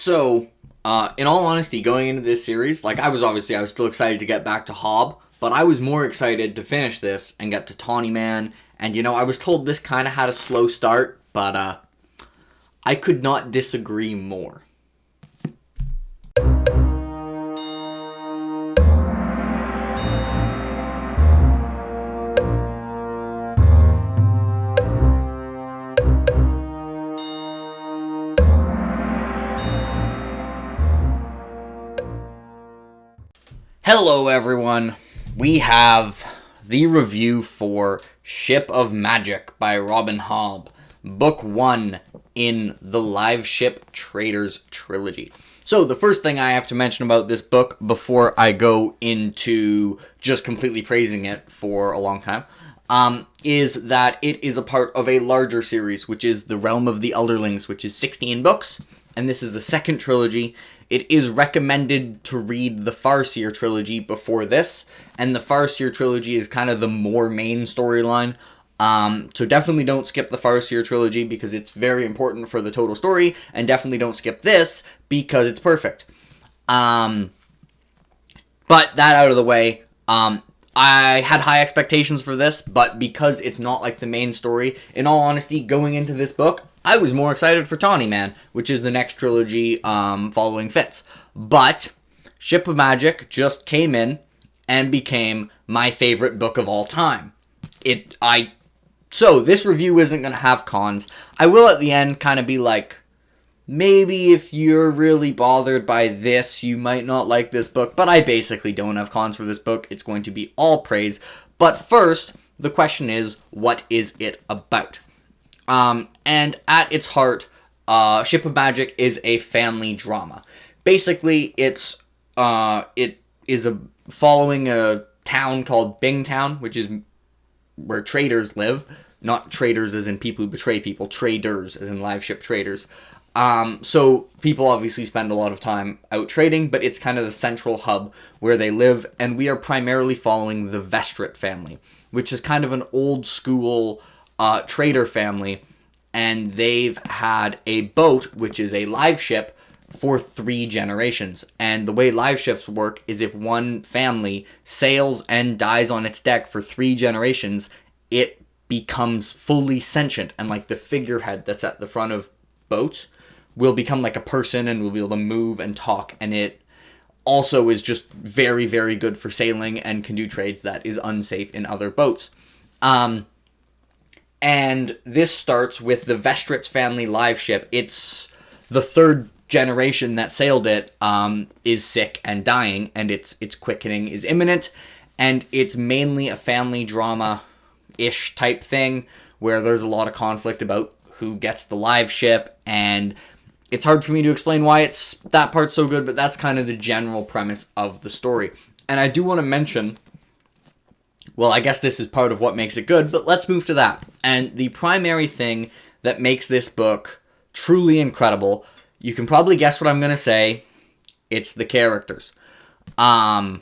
So, in all honesty, going into this series, I was still excited to get back to Hobb, but I was more excited to finish this and get to Tawny Man. And I was told this kind of had a slow start, but I could not disagree more. Hello everyone, we have the review for Ship of Magic by Robin Hobb, Book 1 in the Live Ship Traders trilogy. So the first thing I have to mention about this book before I go into just completely praising it for a long time, is that it is a part of a larger series, which is The Realm of the Elderlings, which is 16 books, and this is the second trilogy. It is recommended to read the Farseer trilogy before this, and the Farseer trilogy is kind of the more main storyline. So definitely don't skip the Farseer trilogy because it's very important for the total story, and definitely don't skip this because it's perfect. But that out of the way, I had high expectations for this, but because it's not like the main story, in all honesty, going into this book, I was more excited for Tawny Man, which is the next trilogy following Fitz. But Ship of Magic just came in and became my favorite book of all time. So this review isn't going to have cons. I will at the end kind of be like, maybe if you're really bothered by this, you might not like this book, but I basically don't have cons for this book. It's going to be all praise. But first, the question is, what is it about? And at its heart, Ship of Magic is a family drama. Basically, it is following a town called Bingtown, which is where traders live. Not traders as in people who betray people, traders as in live ship traders. So people obviously spend a lot of time out trading, but it's kind of the central hub where they live, and we are primarily following the Vestrit family, which is kind of an old school trader family, and they've had a boat, which is a live ship, for 3 generations. And the way live ships work is if one family sails and dies on its deck for 3 generations, it becomes fully sentient, and like the figurehead that's at the front of boats will become like a person and will be able to move and talk, and it also is just very, very good for sailing and can do trades that is unsafe in other boats. And this starts with the Vestrit's family live ship. It's the 3rd generation that sailed it is sick and dying, and its quickening is imminent, and it's mainly a family drama-ish type thing where there's a lot of conflict about who gets the live ship, and it's hard for me to explain why that part's so good, but that's kind of the general premise of the story. And I do want to mention, well, I guess this is part of what makes it good, but let's move to that. And the primary thing that makes this book truly incredible, you can probably guess what I'm going to say, it's the characters. But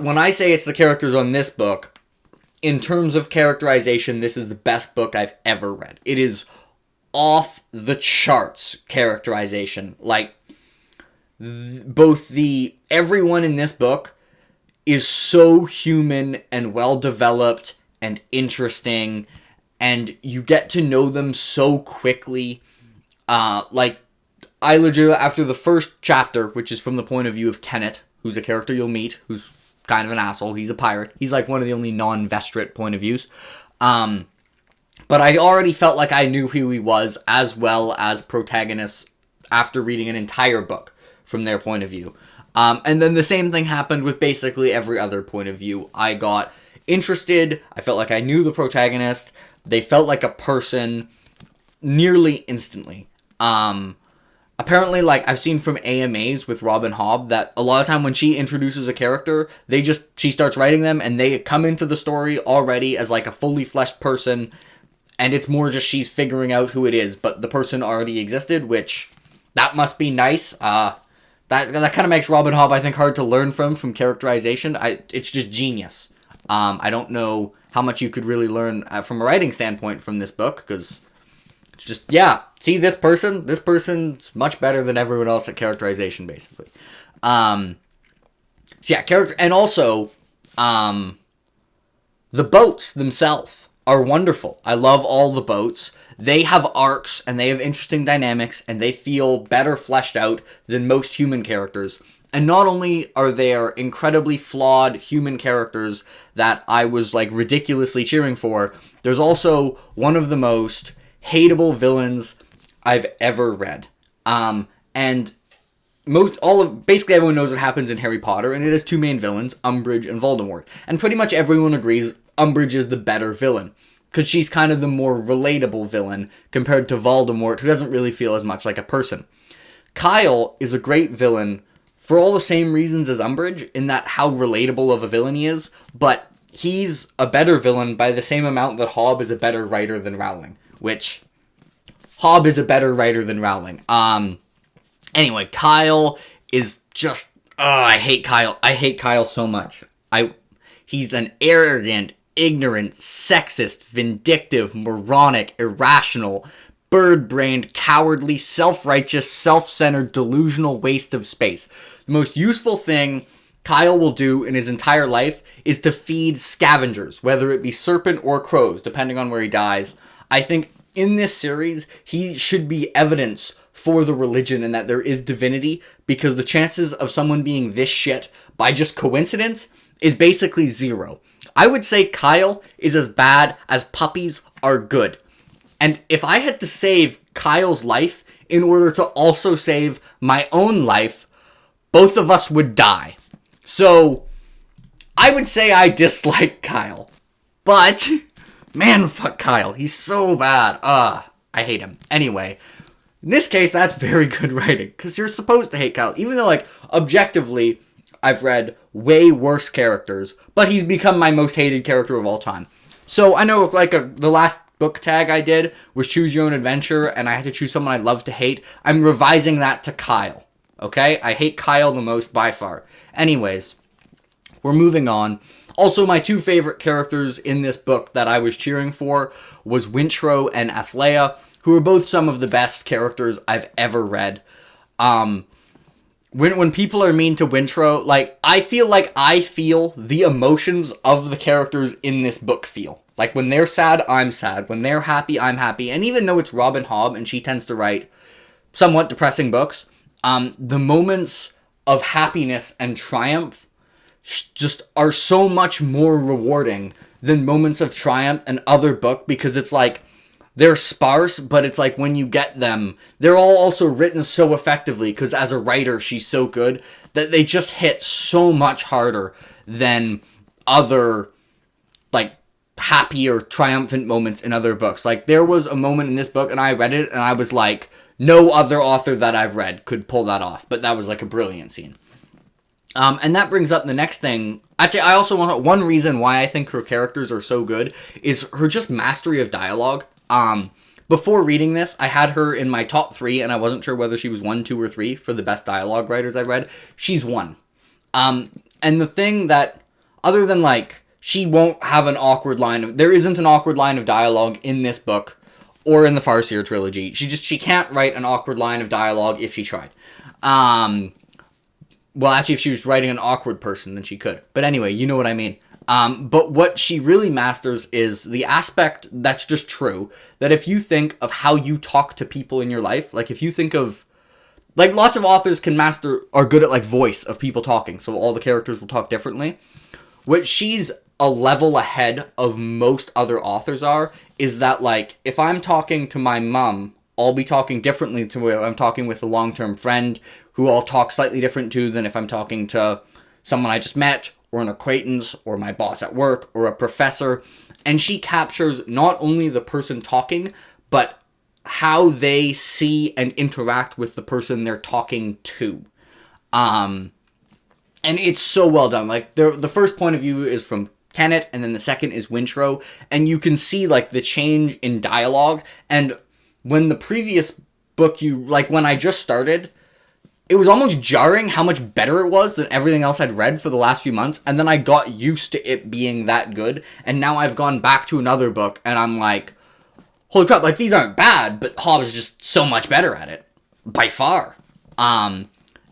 when I say it's the characters on this book, in terms of characterization, this is the best book I've ever read. It is off the charts characterization. Everyone in this book is so human and well developed and interesting, and you get to know them so quickly. I legit, after the first chapter, which is from the point of view of Kenneth, who's a character you'll meet, who's kind of an asshole, he's a pirate, he's like one of the only non-Vestrit point of views, but I already felt like I knew who he was, as well as protagonists, after reading an entire book from their point of view. And then the same thing happened with basically every other point of view. I got interested, I felt like I knew the protagonist, they felt like a person nearly instantly. Apparently, I've seen from AMAs with Robin Hobb that a lot of time when she introduces a character, she starts writing them and they come into the story already as a fully fleshed person, and it's more just she's figuring out who it is, but the person already existed, which, that must be nice. That kind of makes Robin Hobb, I think, hard to learn from characterization. It's just genius. I don't know how much you could really learn from a writing standpoint from this book, because just, yeah, see this person's much better than everyone else at characterization, basically. So yeah, character, and also, the boats themselves are wonderful. I love all the boats. They have arcs, and they have interesting dynamics, and they feel better fleshed out than most human characters. And not only are there incredibly flawed human characters that I was, like, ridiculously cheering for, there's also one of the most hateable villains I've ever read. And basically everyone knows what happens in Harry Potter, and it has two main villains, Umbridge and Voldemort. And pretty much everyone agrees Umbridge is the better villain, because she's kind of the more relatable villain compared to Voldemort, who doesn't really feel as much like a person. Kyle is a great villain for all the same reasons as Umbridge, in that how relatable of a villain he is, but he's a better villain by the same amount that Hobb is a better writer than Rowling, which Hobb is a better writer than Rowling. Anyway, Kyle is just, I hate Kyle. I hate Kyle so much. He's an arrogant, ignorant, sexist, vindictive, moronic, irrational, bird-brained, cowardly, self-righteous, self-centered, delusional waste of space. The most useful thing Kyle will do in his entire life is to feed scavengers, whether it be serpent or crows, depending on where he dies. I think in this series, he should be evidence for the religion and that there is divinity, because the chances of someone being this shit by just coincidence is basically zero. I would say Kyle is as bad as puppies are good. And if I had to save Kyle's life in order to also save my own life, both of us would die. So, I would say I dislike Kyle. But, man, fuck Kyle. He's so bad. I hate him. Anyway, in this case, that's very good writing, because you're supposed to hate Kyle. Even though, like, objectively, I've read way worse characters, but he's become my most hated character of all time. So, I know, like, the last book tag I did was Choose Your Own Adventure, and I had to choose someone I love to hate. I'm revising that to Kyle, okay? I hate Kyle the most by far. Anyways, we're moving on. Also, my two favorite characters in this book that I was cheering for was Wintro and Athleia, who are both some of the best characters I've ever read. When people are mean to Wintro, like, I feel the emotions of the characters in this book feel. Like, when they're sad, I'm sad. When they're happy, I'm happy. And even though it's Robin Hobb, and she tends to write somewhat depressing books, the moments of happiness and triumph just are so much more rewarding than moments of triumph in other book, because it's like, they're sparse, but it's like when you get them, they're all also written so effectively, because as a writer, she's so good, that they just hit so much harder than other, like, happy or triumphant moments in other books. Like, there was a moment in this book, and I read it, and I was like, no other author that I've read could pull that off, but that was, like, a brilliant scene. And that brings up the next thing. Actually, I also want one reason why I think her characters are so good is her just mastery of dialogue. Before reading this, I had her in my top 3, and I wasn't sure whether she was 1, 2, or 3 for the best dialogue writers I've read. She's 1. And the thing that, other than, like, she won't have an awkward line, there isn't an awkward line of dialogue in this book, or in the Farseer trilogy. She can't write an awkward line of dialogue if she tried. Well, actually, if she was writing an awkward person, then she could. But anyway, you know what I mean. But what she really masters is the aspect that's just true, that if you think of how you talk to people in your life, like if you think of, like, lots of authors are good at, like, voice of people talking, so all the characters will talk differently. What she's a level ahead of most other authors are, is that, like, if I'm talking to my mom, I'll be talking differently to when I'm talking with a long-term friend, who I'll talk slightly different to than if I'm talking to someone I just met, or an acquaintance, or my boss at work, or a professor. And she captures not only the person talking, but how they see and interact with the person they're talking to. And it's so well done. Like, the first point of view is from Kenneth, and then the second is Wintro, and you can see, like, the change in dialogue. And when the previous book, when I just started, it was almost jarring how much better it was than everything else I'd read for the last few months, and then I got used to it being that good, and now I've gone back to another book, and I'm like, holy crap, like, these aren't bad, but Hobb is just so much better at it. By far.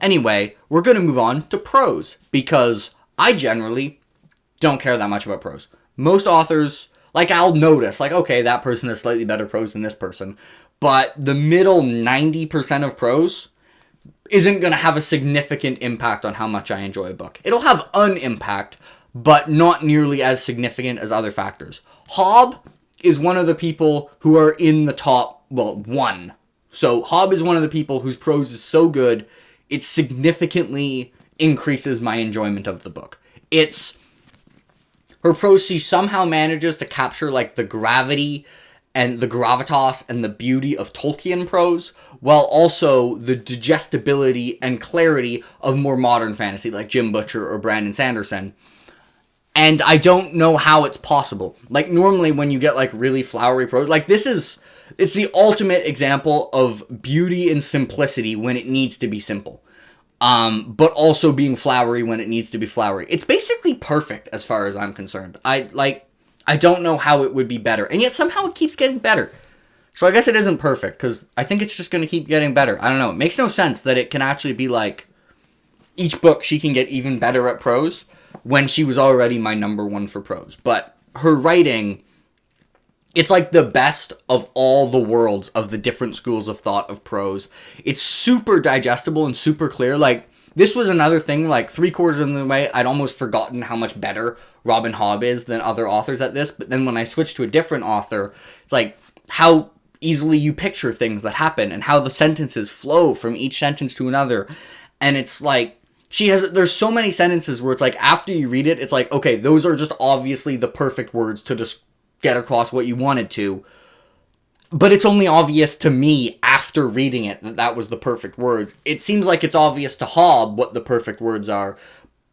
Anyway, we're going to move on to prose, because I generally don't care that much about prose. Most authors, like, I'll notice, like, okay, that person has slightly better prose than this person, but the middle 90% of prose isn't going to have a significant impact on how much I enjoy a book. It'll have an impact, but not nearly as significant as other factors. Hobb is one of the people who are in the top, well, one. So Hobb is one of the people whose prose is so good, it significantly increases my enjoyment of the book. Her prose, she somehow manages to capture, like, the gravity and the gravitas and the beauty of Tolkien prose, while also the digestibility and clarity of more modern fantasy, like Jim Butcher or Brandon Sanderson. And I don't know how it's possible. Like, normally when you get, like, really flowery prose, like, it's the ultimate example of beauty and simplicity when it needs to be simple. But also being flowery when it needs to be flowery. It's basically perfect as far as I'm concerned. I don't know how it would be better. And yet somehow it keeps getting better. So I guess it isn't perfect, because I think it's just going to keep getting better. I don't know. It makes no sense that it can actually be like, each book she can get even better at prose, when she was already my number one for prose. But her writing, it's like the best of all the worlds of the different schools of thought of prose. It's super digestible and super clear. Like, this was another thing, like, 3/4 of the way, I'd almost forgotten how much better Robin Hobb is than other authors at this. But then when I switched to a different author, it's like how easily you picture things that happen and how the sentences flow from each sentence to another. And it's like, there's so many sentences where it's like, after you read it, it's like, okay, those are just obviously the perfect words to just get across what you wanted to. But it's only obvious to me after reading it that was the perfect words. It seems like it's obvious to Hobb what the perfect words are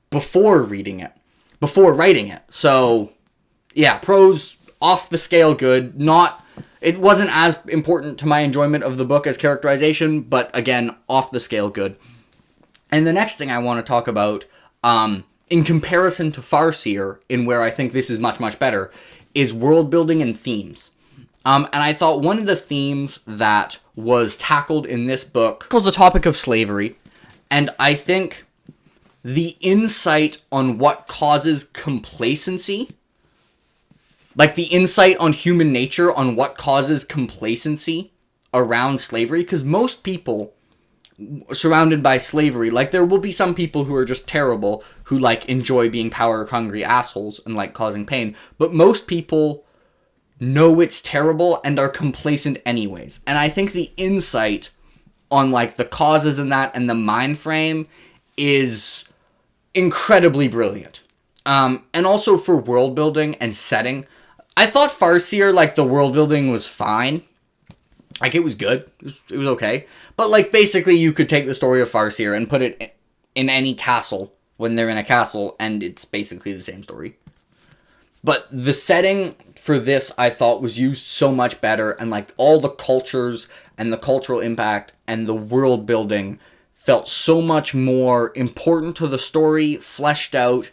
before writing it. So, yeah, prose, off the scale good. It wasn't as important to my enjoyment of the book as Characterization, but again, off the scale good. And the next thing I want to talk about, in comparison to Farseer, in where I think this is much, much better, is world building and themes. And I thought one of the themes that was tackled in this book was the topic of slavery. And I think the insight on what causes complacency, like the insight on human nature, on what causes complacency around slavery, because most people surrounded by slavery, like, there will be some people who are just terrible, who, like, enjoy being power-hungry assholes and, like, causing pain, but most people know it's terrible and are complacent anyways. And I think the insight on, like, the causes in that and the mind frame is incredibly brilliant. And also for world building and setting, I thought Farseer, like, the world building was fine. Like, it was good. It was okay. But, like, basically you could take the story of Farseer and put it in any castle when they're in a castle, and it's basically the same story. But the setting for this, I thought, was used so much better, and, like, all the cultures and the cultural impact and the world building felt so much more important to the story, fleshed out,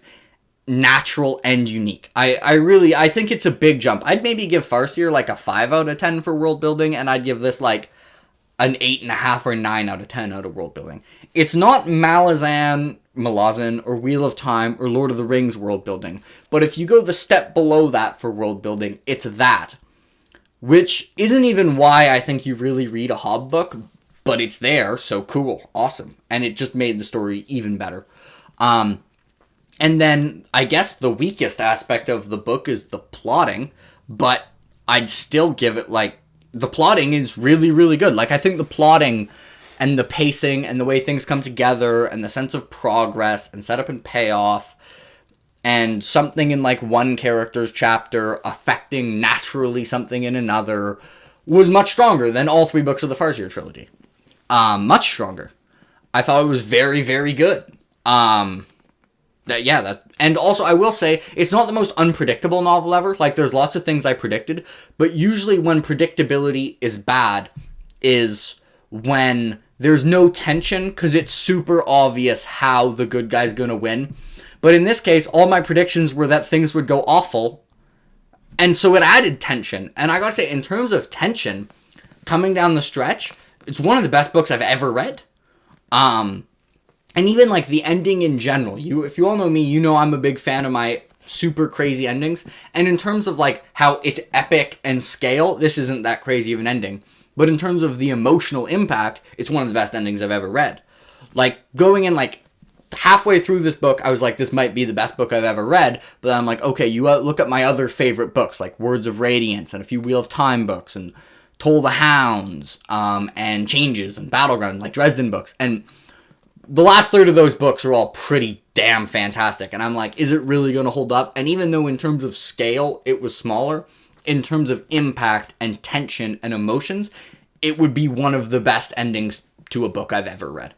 natural, and unique. I think it's a big jump. I'd maybe give Farseer, like, a 5 out of 10 for world building, and I'd give this, like, an 8.5 or 9 out of 10 out of world building. It's not Malazan, or Wheel of Time, or Lord of the Rings world building. But if you go the step below that for world building, it's that. Which isn't even why I think you really read a Hobb book, but it's there, so cool, awesome. And it just made the story even better. And then, I guess the weakest aspect of the book is the plotting, but I'd still give it, like, the plotting is really, really good. Like, I think the plotting and the pacing and the way things come together and the sense of progress and setup and payoff and something in, like, one character's chapter affecting naturally something in another was much stronger than all 3 books of the Farseer trilogy. Much stronger. I thought it was very, very good. And also I will say, it's not the most unpredictable novel ever. Like, there's lots of things I predicted, but usually when predictability is bad is when there's no tension, because it's super obvious how the good guy's gonna win. But in this case, all my predictions were that things would go awful, And so it added tension. And I gotta say, in terms of tension, coming down the stretch, it's one of the best books I've ever read. And even like the ending in general, if you all know me, you know I'm a big fan of my super crazy endings. And in terms of like how it's epic and scale, this isn't that crazy of an ending. But in terms of the emotional impact, it's one of the best endings I've ever read. Like going in like halfway through this book, I was like, this might be the best book I've ever read. But then I'm like, okay, you look at my other favorite books, like Words of Radiance and a few Wheel of Time books and Toll the Hounds, and Changes and Battleground, like Dresden books. And the last third of those books are all pretty damn fantastic. And I'm like, is it really going to hold up? And even though in terms of scale, it was smaller, in terms of impact and tension and emotions, it would be one of the best endings to a book I've ever read.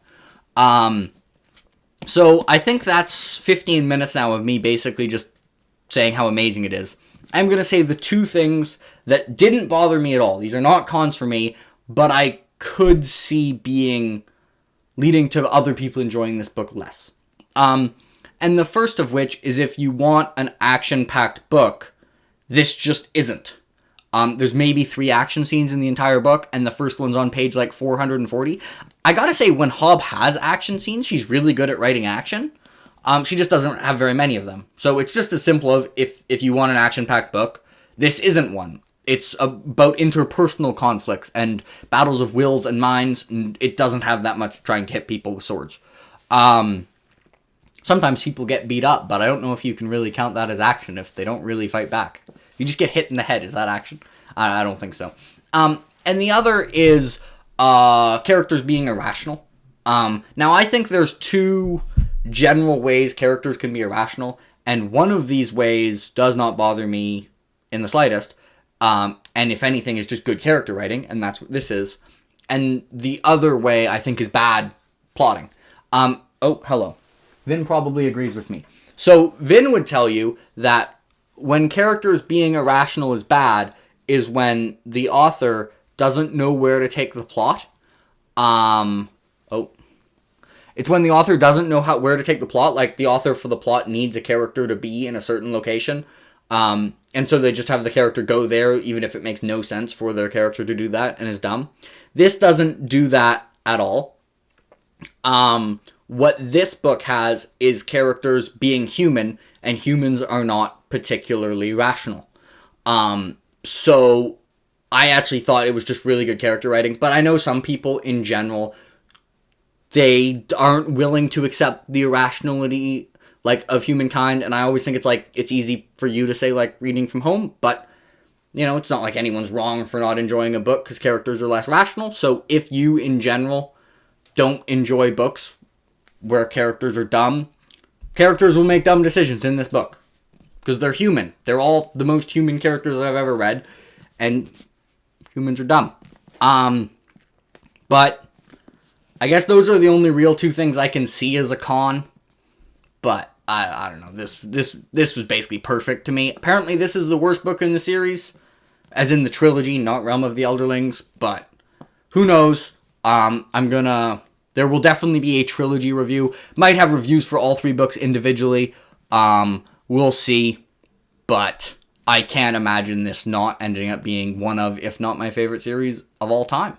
So I think that's 15 minutes now of me basically just saying how amazing it is. I'm going to say the two things that didn't bother me at all. These are not cons for me, but I could see leading to other people enjoying this book less. And the first of which is if you want an action-packed book, this just isn't. There's maybe 3 action scenes in the entire book, and the first one's on page like 440. I gotta say, when Hobb has action scenes, she's really good at writing action. She just doesn't have very many of them. So it's just as simple of, if you want an action-packed book, this isn't one. It's about interpersonal conflicts and battles of wills and minds, and it doesn't have that much trying to hit people with swords. Sometimes people get beat up, but I don't know if you can really count that as action if they don't really fight back. You just get hit in the head. Is that action? I don't think so. And the other is characters being irrational. Now, I think there's 2 general ways characters can be irrational, and one of these ways does not bother me in the slightest. And if anything, is just good character writing, and that's what this is. And the other way, I think, is bad plotting. Oh, hello. Vin probably agrees with me. So Vin would tell you that when characters being irrational is bad is when the author doesn't know where to take the plot. It's when the author doesn't know where to take the plot. Like, the author for the plot needs a character to be in a certain location. And so they just have the character go there, even if it makes no sense for their character to do that and is dumb. This doesn't do that at all. What this book has is characters being human, and humans are not particularly rational. So I actually thought it was just really good character writing, but I know some people in general, they aren't willing to accept the irrationality, like, of humankind, and I always think it's easy for you to say, like, reading from home, but, it's not like anyone's wrong for not enjoying a book because characters are less rational. So if you, in general, don't enjoy books where characters are dumb, characters will make dumb decisions in this book. Because they're human. They're all the most human characters I've ever read. And humans are dumb. But I guess those are the only real 2 things I can see as a con. But I don't know. This was basically perfect to me. Apparently this is the worst book in the series. As in the trilogy, not Realm of the Elderlings. But who knows? There will definitely be a trilogy review. Might have reviews for all 3 books individually. We'll see. But I can't imagine this not ending up being one of, if not my favorite series of all time.